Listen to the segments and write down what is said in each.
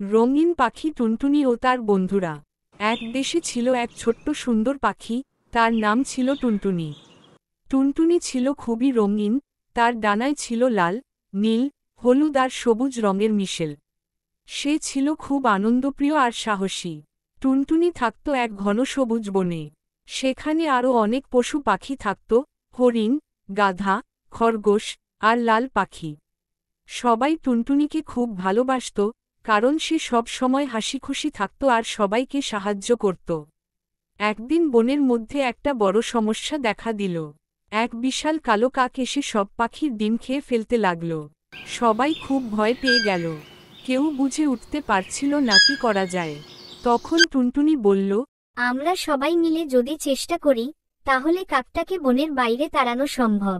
রঙিন পাখি টুনটুনি ও তার বন্ধুরা। এক দেশে ছিল এক ছোট্ট সুন্দর পাখি, তার নাম ছিল টুনটুনি। টুনটুনি ছিল খুবই রঙিন, তার ডানায় ছিল লাল, নীল, হলুদ আর সবুজ রঙের মিশেল। সে ছিল খুব আনন্দপ্রিয় আর সাহসী। টুনটুনি থাকত এক ঘন সবুজ বনে। সেখানে আরও অনেক পশু পাখি থাকত, হরিণ, গাধা, খরগোশ আর লাল পাখি। সবাই টুনটুনিকে খুব ভালোবাসত, কারণ সে সব সময় হাসিখুশি থাকত আর সবাইকে সাহায্য করত। একদিন বনের মধ্যে একটা বড় সমস্যা দেখা দিল। এক বিশাল কালো কাক এসে সব পাখির ডিম খেয়ে ফেলতে লাগল। সবাই খুব ভয় পেয়ে গেল। কেউ বুঝে উঠতে পারছিল না কি করা যায়। তখন টুনটুনি বলল, আমরা সবাই মিলে যদি চেষ্টা করি, তাহলে কাকটাকে বনের বাইরে তাড়ানো সম্ভব।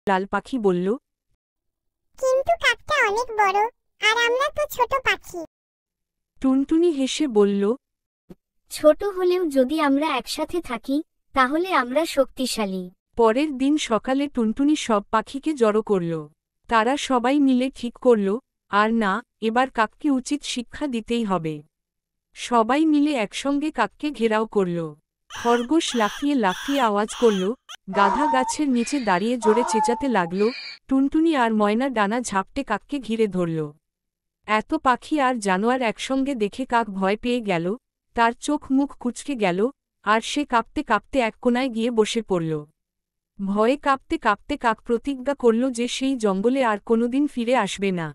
লাল পাখি বলল, কিন্তু কাকটা অনেক বড়, আর আমরা তো ছোট পাখি। টুনটুনি হেসে বলল, ছোট হলেও যদি আমরা একসাথে থাকি, তাহলে আমরা শক্তিশালী। পরের দিন সকালে টুনটুনি সব পাখিকে জড়ো করল। তারা সবাই মিলে ঠিক করল, আর না, এবার কাককে উচিত শিক্ষা দিতেই হবে। সবাই মিলে একসঙ্গে কাককে ঘেরাও করল। খরগোশ লাফিয়ে লাফিয়ে আওয়াজ করল, গাধা গাছের নিচে দাঁড়িয়ে জোরে চেঁচাতে লাগল, টুনটুনি আর ময়না ডানা ঝাপটে কাককে ঘিরে ধরল। এত পাখি আর জানোয়ার একসঙ্গে দেখে কাক ভয় পেয়ে গেল, তার চোখ মুখ কুঁচকে গেল, আর সে কাঁপতে কাঁপতে এক কোনায় গিয়ে বসে পড়ল। ভয়ে কাঁপতে কাঁপতে কাক প্রতিজ্ঞা করল যে সেই জঙ্গলে আর কোনোদিন ফিরে আসবে না।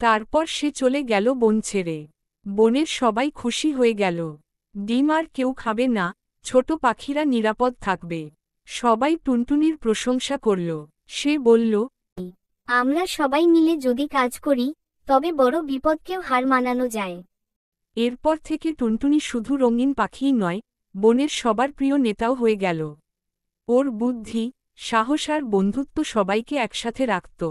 তারপর সে চলে গেল বন ছেড়ে। বনের সবাই খুশি হয়ে গেল। ডিম আর কেউ খাবে না, ছোট পাখিরা নিরাপদ থাকবে। সবাই টুনটুনির প্রশংসা করল। সে বলল, আমরা সবাই মিলে যদি কাজ করি, তবে বড় বিপদকেও হার মানানো যায়। এরপর থেকে টুনটুনি শুধু রঙিন পাখিই নয়, বনের সবার প্রিয় নেতাও হয়ে গেল। ওর বুদ্ধি, সাহস আর বন্ধুত্ব সবাইকে একসাথে রাখত।